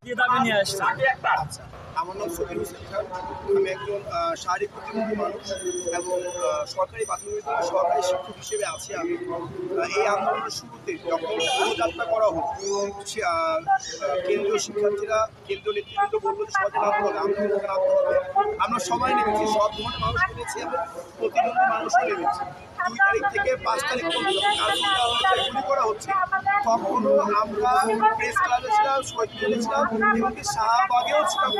কি দাবি নিয়ে আসছেন? আচ্ছা, আমার নাম সবির হোসেন খান। আমি একজন শারীরিক প্রতিবন্ধী মানুষ এবং সরকারি প্রাথমিক বিদ্যালয়ের সহকারী শিক্ষক হিসেবে আছি আমি। এই আন্দোলনের শুরুতে যখন পদযাত্রা করা হলো, কেন্দ্রীয় শিক্ষার্থীরা, কেন্দ্রীয় নেতৃবৃন্দ বললো যে সবাইকে নামতে হবে, আন্দোলনকে নামতে হবে। আমরা সবাই নেমেছি, সব ধরনের মানুষ নেমেছি এবং প্রতিবন্ধী মানুষও নেমেছি। 2 তারিখ থেকে 5 তারিখ পর্যন্ত গুলি করা হচ্ছে, তখনও আমরা প্রেস ক্লাবে ছিলাম, শহীদ মিনারে ছিলাম, এমনকি শাহবাগেও ছিলাম।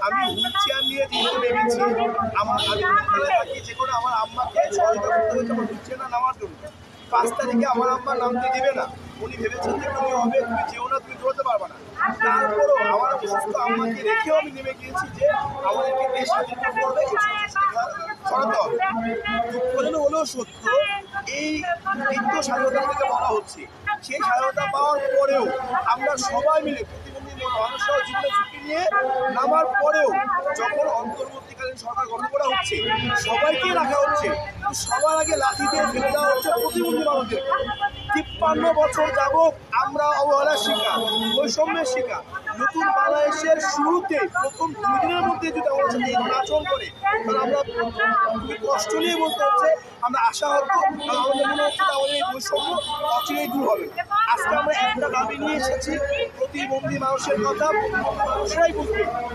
আমি হুইল চেয়ার নিয়ে যেহেতু নেমেছি, আমি থাকি, যে কোনো আমার আম্মাকে সহযোগিতা করতে হয়েছে আমার হুইল চেয়ার নামার জন্য। 5 তারিখে আমার আম্মা নামতে দিবে না, উনি ভেবেছেন যে তুমি হবে, তুমি যেও না, তুমি ধরতে পারবে না। তারপরও আমার অসুস্থ আম্মাকে রেখেও আমি নেমে গিয়েছি যে আমাদেরকে দেশ স্বাধীন করতে হবে, সরাতে হবে। দুঃখজনক হলেও সত্য, এই বৃদ্ধ স্বাধীনতা থেকে বলা হচ্ছে, সেই স্বাধীনতা পাওয়ার পরেও আমরা সবাই মিলে প্রতিবন্ধী মানুষরা জীবনে ঝুঁকি নিয়ে নামার পরেও যখন অন্তর্বর্তীকালীন সরকার গঠন করা হচ্ছে, সবাইকে রাখা হচ্ছে, সবার আগে লাঠি দিয়ে ফেলে দেওয়া হচ্ছে প্রতিবন্ধী মানুষদের। 53 বছর যাবৎ আমরা অবহেলার শিকার, বৈষম্যের শিকার। নতুন বাংলাদেশের শুরুতে প্রথম 2 দিনের মধ্যে যদি আমাদের সাথে এই আচরণ করে, তাহলে আমরা খুবই কষ্ট নিয়ে বলতে হচ্ছে, আমরা আশা হব, কারণ আমাদের মনে হচ্ছে যে আমাদের এই বৈষম্য অচিরেই দূর হবে। আজকে আমরা একটা দাবি নিয়ে এসেছি, প্রতিবন্ধী মানুষের কথা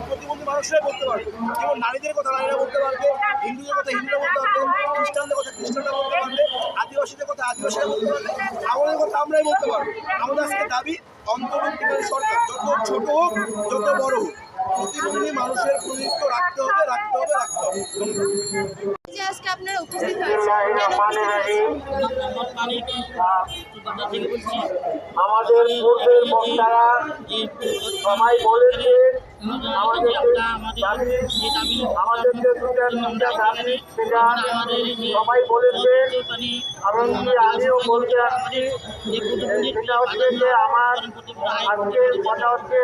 প্রতিবন্ধী মানুষরাই বলতে পারবে। যেমন নারীদের কথা নারীরা বলতে পারবে, হিন্দুদের কথা হিন্দুরা বলতে পারবে, খ্রিস্টানদের কথা খ্রিস্টানরা বলতে পারবে, আদিবাসীদের কথা আদিবাসীরা বলতে পারবে, আমাদের কথা আমরাই বলতে পারবো। আমাদের আজকে দাবি, অন্তর্বর্তীকালীন সরকার যত ছোট হোক, যত বড় হোক, প্রতিবন্ধী মানুষের প্রতিনিধিত্ব রাখতে হবে, রাখতে হবে, রাখতে হবে। যে আজকে আপনারা উপস্থিত হয়েছেন, কেন উপস্থিত হয়েছেন? আমাদের পূর্বের বক্তারা সবাই বলেছে আমাদেরকে দুটা দাবি, সেটা সবাই বলেছে, এমনকি আমিও বলতে আসছি। সেটা হচ্ছে যে আমার আজকের কথা হচ্ছে,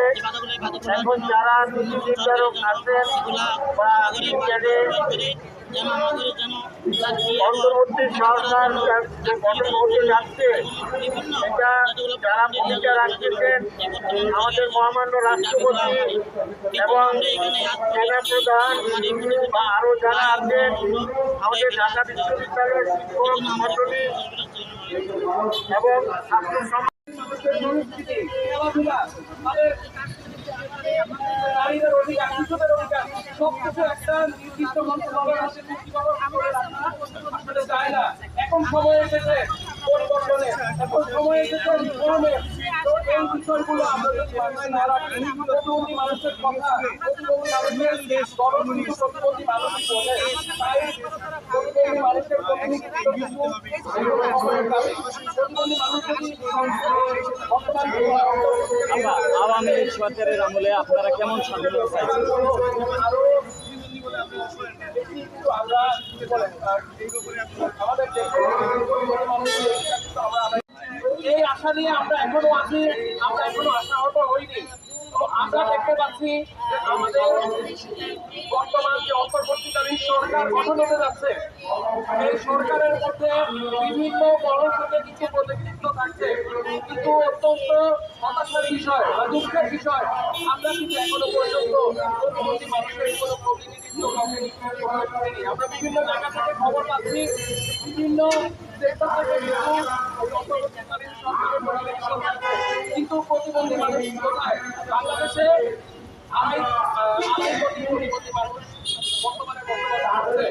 এখন যারা নীতি নির্ধারক আছেন বা অন্তর্বর্তী সরকার গঠন হতে যাচ্ছে, এটা যারা ভূমিকা রাখতেছেন, আমাদের মহামান্য রাষ্ট্রপতি এবং সেনা প্রধান বা আরো যারা আছেন, আমাদের ঢাকা বিশ্ববিদ্যালয়ের শিক্ষক মন্ডলী এবং ছাত্র সমাজ, নারীদের অধিকার, শিশুদের অধিকার, সবকিছু একটা নির্দিষ্ট মন্ত্রণালয়ের হাতে আসলে যায় না। এখন সময় এসেছে পরিবর্তনে, এখন সময় এসেছে রিফর্মের। এই বিষয়গুলো আমরা যদি মাথায় না রাখি, প্রতিবন্ধী মানুষের কথা, প্রতিবন্ধী মানুষের গরম কিন্তু প্রতিবন্ধী মানুষই বলে। তাই প্রতিবন্ধী মানুষের প্রতিনিধিত্ব কিন্তু প্রতিবন্ধী মানুষ যদি বর্তমান আওয়ামী লীগ সরকারের আমলে আপনারা কেমন স্বাধীনতা চাইছেন? এই আশা নিয়ে আমরা এখনো আছি, আমরা এখনো আশাহত হইনি। আমরা দেখতে পাচ্ছি আমাদের বর্তমান যে অন্তর্বর্তীকালীন সরকার গঠন হতে যাচ্ছে, এই সরকারের মধ্যে বিভিন্ন মহল থেকে কিছু প্রতিনিধিত্ব থাকছে, কিন্তু অত্যন্ত হতাশার বিষয় বা দুঃখের বিষয়, আমরা কিন্তু এখনো পর্যন্ত প্রতিবন্ধী মানুষের কোনো প্রতিনিধিত্ব পাইনি। আমরা বিভিন্ন জায়গা থেকে খবর পাচ্ছি, বিভিন্ন সেক্টর থেকে অন্তর্বর্তীকালীন সরকারের প্রতিনিধিত্ব থাকছে, কিন্তু প্রতিবন্ধী মানুষ কোথায়? বাংলাদেশে প্রতিবন্ধী মানুষ বর্তমানে আছে।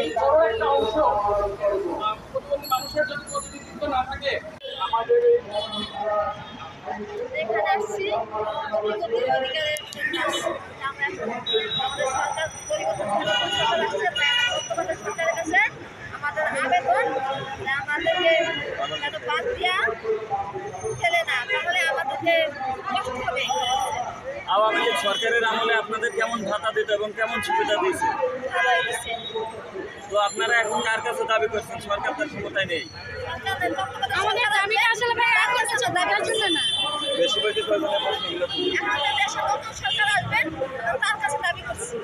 এই বড় একটা অংশ প্রতিবন্ধী মানুষের যদি প্রতিনিধিত্ব না থাকে, আমাদের এখানে আসছি প্রতিবন্ধী অধিকারের আমাদের সরকার পরিবর্তন সরকারের কাছে আমাদের আবেদন, আমাদেরকে এত বাদ দিয়া ফেলে না, তাহলে আমাদেরকে কষ্ট হবে। আওয়ামী লীগ সরকারের আমলে আপনাদের কেমন ভাতা দিত এবং কেমন সুবিধা দিয়েছে? তো আপনারা এখন কার কাছে দাবি করছেন? সরকার তার ক্ষমতায় নেই। আমাদের দাবিটা আসলে ভাই আর কাছে দাবির জন্য না, বেশিরভাগই প্রয়োজনীয় প্রশ্নগুলো আমাদের দেশে নতুন সরকার আসবেন, তার কাছে দাবি করছি।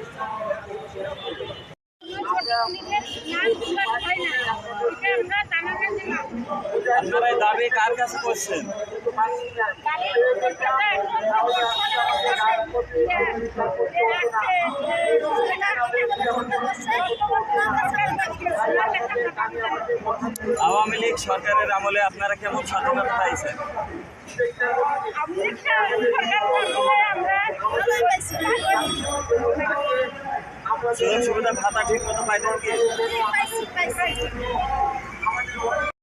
আপনারা দাবি কার কাছে করছেন? আওয়ামী লীগ সরকারের আমলে আপনারা কেমন স্বাধীনতা পাইছেন? সুযোগ সুবিধা ভাতা ঠিক মতো পাইতেন কি?